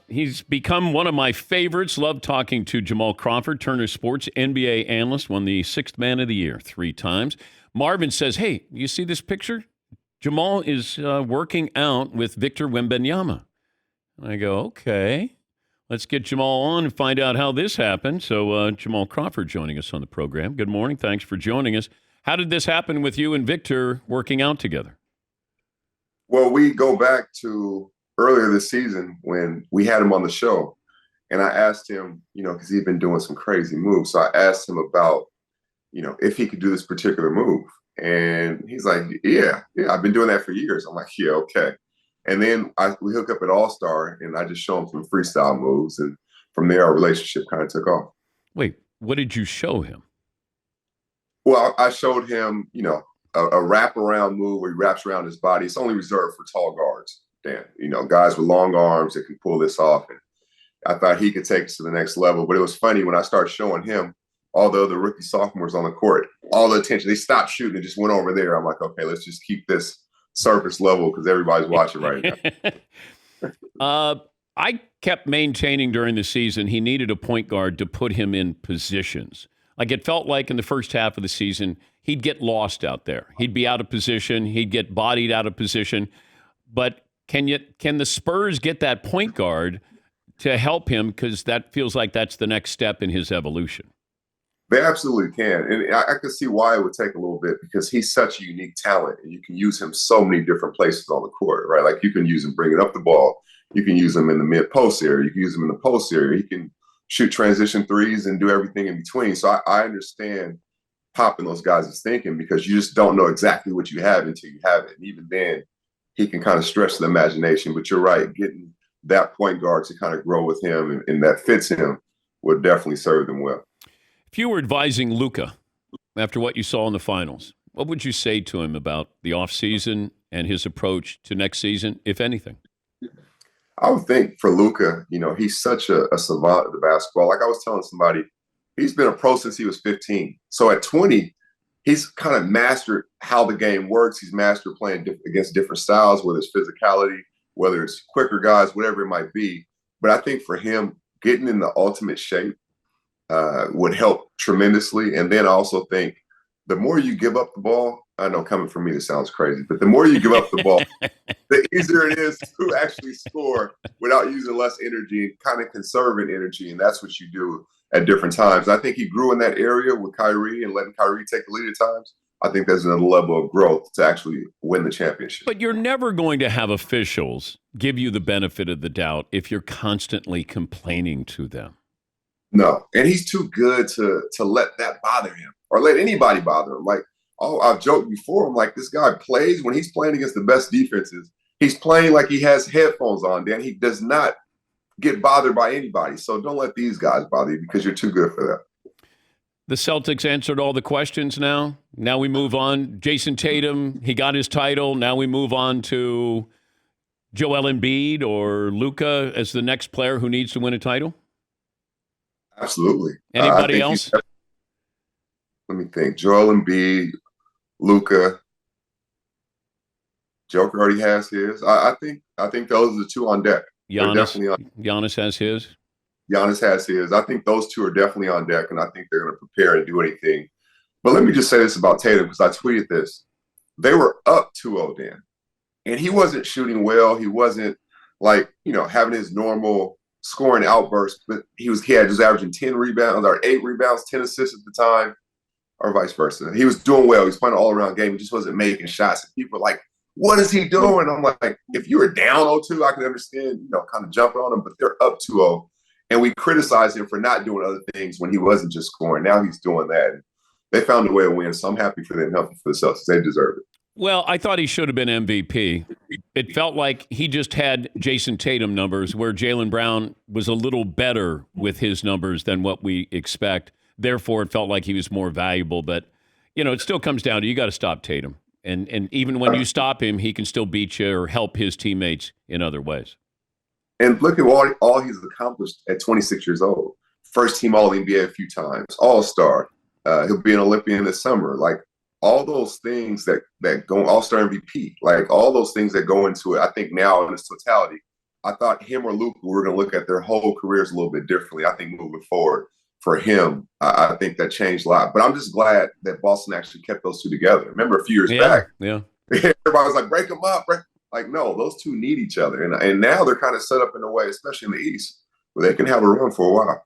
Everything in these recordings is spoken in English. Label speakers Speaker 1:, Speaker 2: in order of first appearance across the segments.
Speaker 1: He's become one of my favorites. Love talking to Jamal Crawford, Turner Sports NBA analyst, won the Sixth Man of the Year 3 times. Marvin says, hey, you see this picture? Jamal is working out with Victor Wembanyama. I go, okay. Let's get Jamal on and find out how this happened. So Jamal Crawford joining us on the program. Good morning. Thanks for joining us. How did this happen with you and Victor working out together?
Speaker 2: Well, we go back to earlier this season when we had him on the show. And I asked him, because he'd been doing some crazy moves. So I asked him about, if he could do this particular move. And he's like, yeah, I've been doing that for years. I'm like, yeah, okay. And then we hook up at All-Star, and I just show him some freestyle moves. And from there, our relationship kind of took off.
Speaker 1: Wait, what did you show him?
Speaker 2: Well, I showed him, a wraparound move where he wraps around his body. It's only reserved for tall guards, Dan. Guys with long arms that can pull this off. And I thought he could take us to the next level. But it was funny when I started showing him, all the other rookie sophomores on the court, all the attention, they stopped shooting and just went over there. I'm like, okay, let's just keep this surface level because everybody's watching right
Speaker 1: now. I kept maintaining during the season he needed a point guard to put him in positions. Like it felt like in the first half of the season, he'd get lost out there. He'd be out of position. He'd get bodied out of position. But can the Spurs get that point guard to help him? Because that feels like that's the next step in his evolution.
Speaker 2: They absolutely can. And I can see why it would take a little bit because he's such a unique talent and you can use him so many different places on the court, right? Like you can use him bringing up the ball. You can use him in the mid-post area. You can use him in the post area. He can shoot transition threes and do everything in between. So I understand popping those guys' thinking because you just don't know exactly what you have until you have it. And even then, he can kind of stretch the imagination. But you're right, getting that point guard to kind of grow with him and that fits him would definitely serve them well.
Speaker 1: If you were advising Luka after what you saw in the finals, what would you say to him about the offseason and his approach to next season, if anything?
Speaker 2: I would think for Luka, he's such a savant of the basketball. Like I was telling somebody, he's been a pro since he was 15. So at 20, he's kind of mastered how the game works. He's mastered playing against different styles, whether it's physicality, whether it's quicker guys, whatever it might be. But I think for him, getting in the ultimate shape would help tremendously. And then I also think the more you give up the ball, I know coming from me, this sounds crazy, but the more you give up the ball, the easier it is to actually score without using less energy and kind of conserving energy. And that's what you do at different times. I think he grew in that area with Kyrie and letting Kyrie take the lead at times. I think there's another level of growth to actually win the championship.
Speaker 1: But you're never going to have officials give you the benefit of the doubt if you're constantly complaining to them.
Speaker 2: No, and he's too good to let that bother him or let anybody bother him. Like, I've joked before, I'm like, this guy plays when he's playing against the best defenses. He's playing like he has headphones on, Dan. He does not get bothered by anybody. So don't let these guys bother you because you're too good for that.
Speaker 1: The Celtics answered all the questions now. Now we move on. Jason Tatum, he got his title. Now we move on to Joel Embiid or Luka as the next player who needs to win a title.
Speaker 2: Absolutely.
Speaker 1: Anybody else?
Speaker 2: Let me think. Joel Embiid, Luka. Joker already has his. I think those are the two on deck.
Speaker 1: Giannis has his.
Speaker 2: Giannis has his. I think those two are definitely on deck, and I think they're going to prepare and do anything. But let me just say this about Tatum because I tweeted this. They were up 2-0, Dan, and he wasn't shooting well. He wasn't having his normal scoring outburst, but he had just averaging 10 rebounds or 8 rebounds, 10 assists at the time, or vice versa. He was doing well. He was playing an all-around game. He just wasn't making shots. And people were like, what is he doing? I'm like, if you were down 0-2, I could understand, kind of jumping on him, but they're up 2-0. And we criticized him for not doing other things when he wasn't just scoring. Now he's doing that. And they found a way to win, so I'm happy for them, happy for the Celtics. They deserve it.
Speaker 1: Well, I thought he should have been MVP. It felt like he just had Jason Tatum numbers where Jaylen Brown was a little better with his numbers than what we expect. Therefore, it felt like he was more valuable. But, it still comes down to you got to stop Tatum. And even when you stop him, he can still beat you or help his teammates in other ways.
Speaker 2: And look at all he's accomplished at 26 years old. First team All-NBA a few times, All-Star. He'll be an Olympian this summer. Like, all those things that go All-Star MVP, like all those things that go into it, I think now in its totality, I thought him or Luka were going to look at their whole careers a little bit differently. I think moving forward for him, I think that changed a lot. But I'm just glad that Boston actually kept those two together. Remember a few years back, everybody was like, break them up. Like, no, those two need each other. And now they're kind of set up in a way, especially in the East, where they can have a run for a while.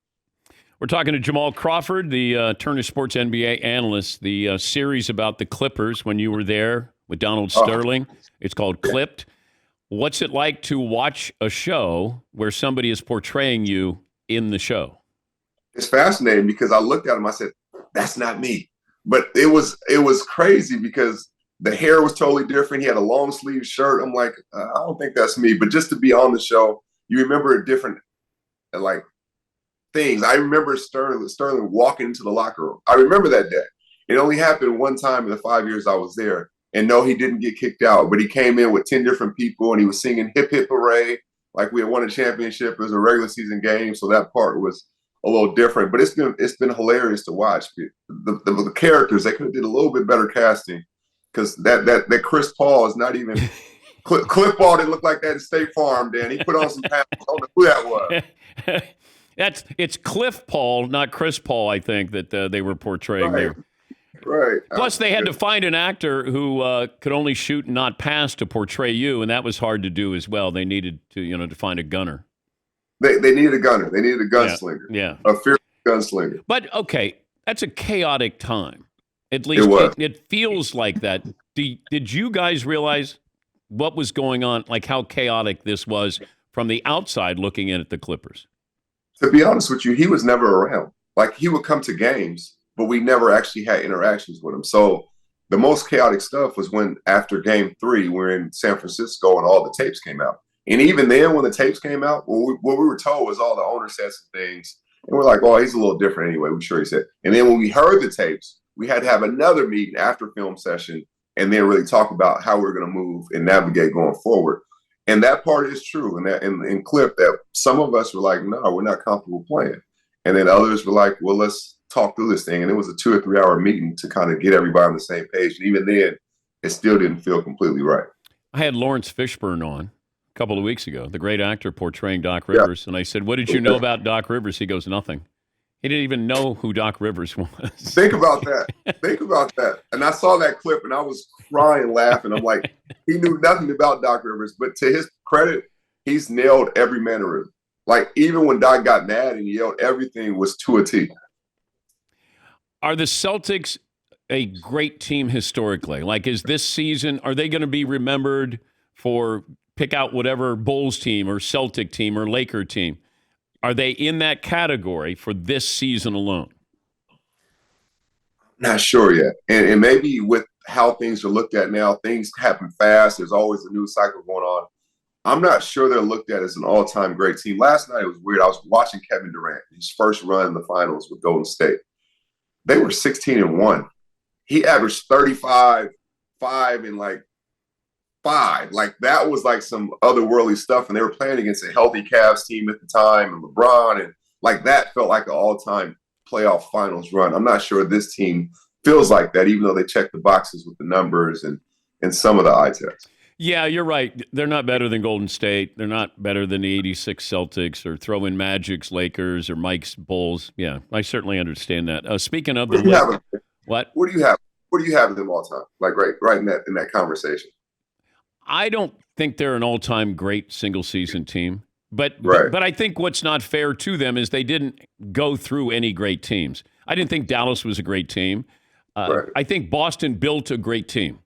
Speaker 1: We're talking to Jamal Crawford, the Turner Sports NBA analyst. The series about the Clippers when you were there with Donald Sterling. It's called Clipped. What's it like to watch a show where somebody is portraying you in the show?
Speaker 2: It's fascinating because I looked at him, I said, that's not me. But it was crazy because the hair was totally different. He had a long sleeve shirt. I'm like, I don't think that's me. But just to be on the show, you remember different like things. I remember Sterling walking into the locker room. I remember that day. It only happened one time in the 5 years I was there. And no, he didn't get kicked out, but he came in with 10 different people and he was singing Hip Hip Hooray, like we had won a championship. It was a regular season game, so that part was a little different. But it's been hilarious to watch. The characters, they could have did a little bit better casting because that Chris Paul is not even Cliff Ball didn't look like that in State Farm, Dan. He put on some pants. I don't know who that was.
Speaker 1: It's Cliff Paul, not Chris Paul, I think, that they were portraying there.
Speaker 2: Right.
Speaker 1: Plus, they had to find an actor who could only shoot and not pass to portray you, and that was hard to do as well. They needed to, to find a gunner.
Speaker 2: They needed a gunner. They needed a gunslinger.
Speaker 1: Yeah.
Speaker 2: A fierce gunslinger.
Speaker 1: But, okay, that's a chaotic time. At least it feels like that. Did you guys realize what was going on, like how chaotic this was from the outside looking in at the Clippers?
Speaker 2: To be honest with you, he was never around. Like, he would come to games, but we never actually had interactions with him. So the most chaotic stuff was when after game 3, we're in San Francisco and all the tapes came out. And even then, when the tapes came out, what we were told was all the owner said some things. And we're like, oh, he's a little different anyway. We're sure he said. And then when we heard the tapes, we had to have another meeting after film session and then really talk about how we're going to move and navigate going forward. And that part is true. And that in Clip, that some of us were like, no, we're not comfortable playing. And then others were like, well, let's talk through this thing. And it was a 2 or 3 hour meeting to kind of get everybody on the same page. And even then, it still didn't feel completely right.
Speaker 1: I had Lawrence Fishburne on a couple of weeks ago, the great actor portraying Doc Rivers. Yeah. And I said, what did you know about Doc Rivers? He goes, nothing. He didn't even know who Doc Rivers was.
Speaker 2: Think about that. Think about that. And I saw that clip and I was crying, laughing. I'm like, he knew nothing about Doc Rivers, but to his credit, he's nailed every mannerism. Like, even when Doc got mad and yelled, everything was to a T.
Speaker 1: Are the Celtics a great team historically? Like, is this season, are they going to be remembered for pick out whatever Bulls team or Celtic team or Laker team? Are they in that category for this season alone?
Speaker 2: Not sure yet. And maybe with how things are looked at now, things happen fast. There's always a news cycle going on. I'm not sure they're looked at as an all-time great team. Last night, it was weird. I was watching Kevin Durant, his first run in the finals with Golden State. They were 16-1. He averaged 35, 5, and like 5. Like, that was like some otherworldly stuff. And they were playing against a healthy Cavs team at the time, and LeBron, and like that felt like an all-time playoff finals run. I'm not sure this team feels like that, even though they check the boxes with the numbers and some of the eye tests.
Speaker 1: Yeah, you're right. They're not better than Golden State. They're not better than the 86 Celtics or throw in Magic's Lakers or Mike's Bulls. Yeah, I certainly understand that. Speaking of
Speaker 2: what? What do you have? What do you have them all time? Like right in that conversation.
Speaker 1: I don't think they're an all-time great single-season team. But I think what's not fair to them is they didn't go through any great teams. I didn't think Dallas was a great team. I think Boston built a great team.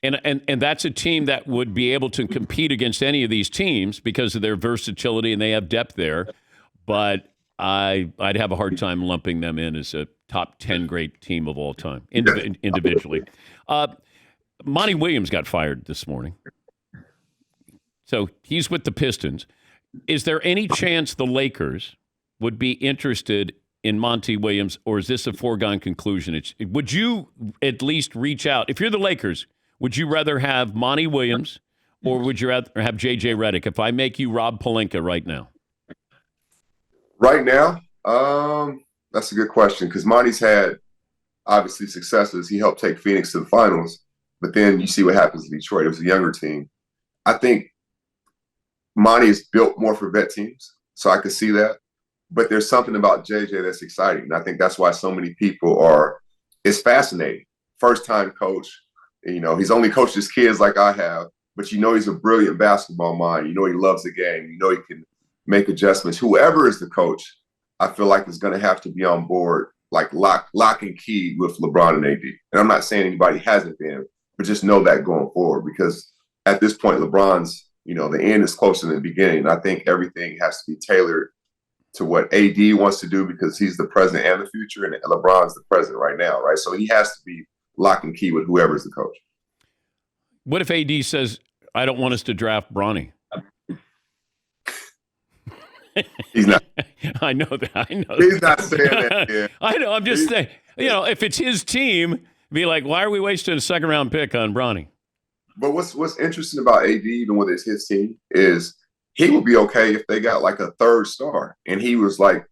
Speaker 1: And that's a team that would be able to compete against any of these teams because of their versatility and they have depth there. But I'd have a hard time lumping them in as a top 10 great team of all time individually. Monty Williams got fired this morning. So he's with the Pistons. Is there any chance the Lakers would be interested in Monty Williams, or is this a foregone conclusion? Would you at least reach out? If you're the Lakers, would you rather have Monty Williams or would you rather have J.J. Redick? If I make you Rob Pelinka right now.
Speaker 2: Right now? That's a good question because Monty's had, obviously, successes. He helped take Phoenix to the finals, but then you see what happens in Detroit. It was a younger team. I think Monty is built more for vet teams, so I could see that. But there's something about JJ that's exciting. And I think that's why so many people it's fascinating. First time coach, he's only coached his kids like I have, but he's a brilliant basketball mind. He loves the game. He can make adjustments. Whoever is the coach, I feel like is going to have to be on board, like lock and key with LeBron and AD. And I'm not saying anybody hasn't been, but just know that going forward, because at this point, LeBron's, the end is closer than the beginning. I think everything has to be tailored to what AD wants to do, because he's the present and the future, and LeBron's the present right now, right? So he has to be lock and key with whoever's the coach.
Speaker 1: What if AD says, I don't want us to draft Bronny?
Speaker 2: He's not.
Speaker 1: I know that.
Speaker 2: He's not saying that. Yeah.
Speaker 1: I know. I'm just saying, if it's his team, be like, why are we wasting a second-round pick on Bronny?
Speaker 2: But what's interesting about AD, even when it's his team, is he would be okay if they got like a third star, and he was like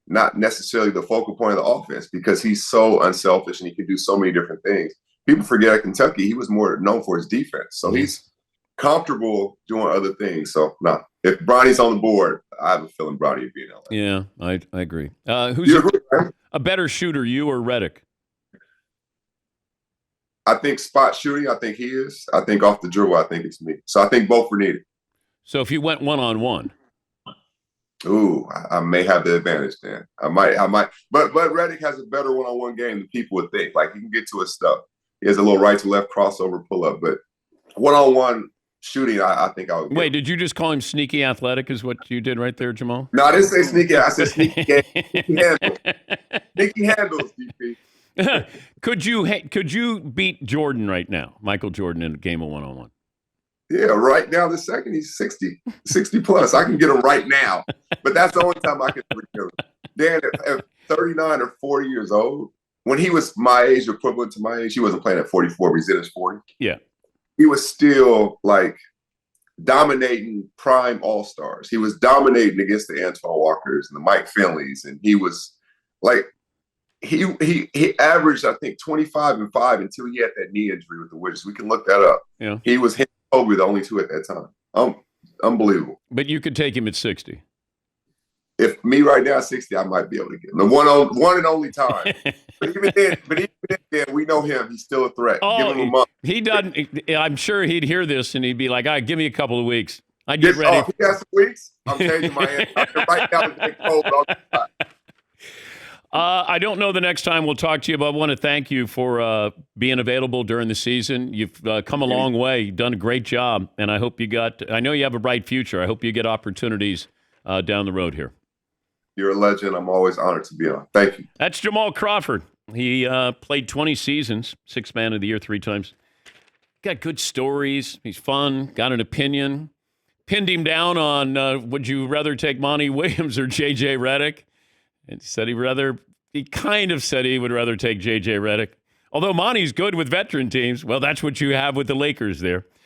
Speaker 2: not necessarily the focal point of the offense, because he's so unselfish and he can do so many different things. People forget at Kentucky, he was more known for his defense. So he's comfortable doing other things. So, no, if Bronny's on the board, I have a feeling Bronny would be in LA.
Speaker 1: Yeah, I agree. Who's a better shooter, you or Redick?
Speaker 2: I think spot shooting, I think he is. I think off the dribble, I think it's me. So I think both are needed.
Speaker 1: So if you went one-on-one.
Speaker 2: Ooh, I may have the advantage then. I might. But Redick has a better one-on-one game than people would think. Like, he can get to his stuff. He has a little right to left crossover pull-up. But one-on-one shooting, I think I would.
Speaker 1: Wait, did you just call him sneaky athletic is what you did right there, Jamal?
Speaker 2: No, I didn't say sneaky. I said sneaky handles. Sneaky handles, DP.
Speaker 1: Could you beat Jordan right now, Michael Jordan, in a game of one-on-one?
Speaker 2: Yeah, right now, the second, he's 60 plus. I can get him right now. But that's the only time I can ever get him. Dan, at 39 or 40 years old, when he was my age, equivalent to my age, he wasn't playing at 44, but he's in his 40s.
Speaker 1: Yeah.
Speaker 2: He was still, like, dominating prime all-stars. He was dominating against the Antoine Walkers and the Mike Finleys. And he was, like, he averaged, I think, 25 and 5 until he had that knee injury with the Wizards. We can look that up.
Speaker 1: Yeah.
Speaker 2: He was him and Kobe, the only two at that time. Unbelievable.
Speaker 1: But you could take him at 60.
Speaker 2: If me right now at 60, I might be able to get him. The one and only time. But even then, we know him. He's still a threat. Give him a month.
Speaker 1: He doesn't. I'm sure he'd hear this and he'd be like, "All right, give me a couple of weeks. I get ready."
Speaker 2: He got some weeks. I'm changing my answer. Right now, it's cold.
Speaker 1: I don't know the next time we'll talk to you, but I want to thank you for being available during the season. You've come a long way. You've done a great job, and I hope I know you have a bright future. I hope you get opportunities down the road here.
Speaker 2: You're a legend. I'm always honored to be on. Thank you.
Speaker 1: That's Jamal Crawford. He played 20 seasons, Sixth Man of the Year 3 times. Got good stories. He's fun. Got an opinion. Pinned him down on would you rather take Monty Williams or J.J. Redick? And he said he kind of said he would rather take J.J. Redick. Although Monty's good with veteran teams. Well, that's what you have with the Lakers there.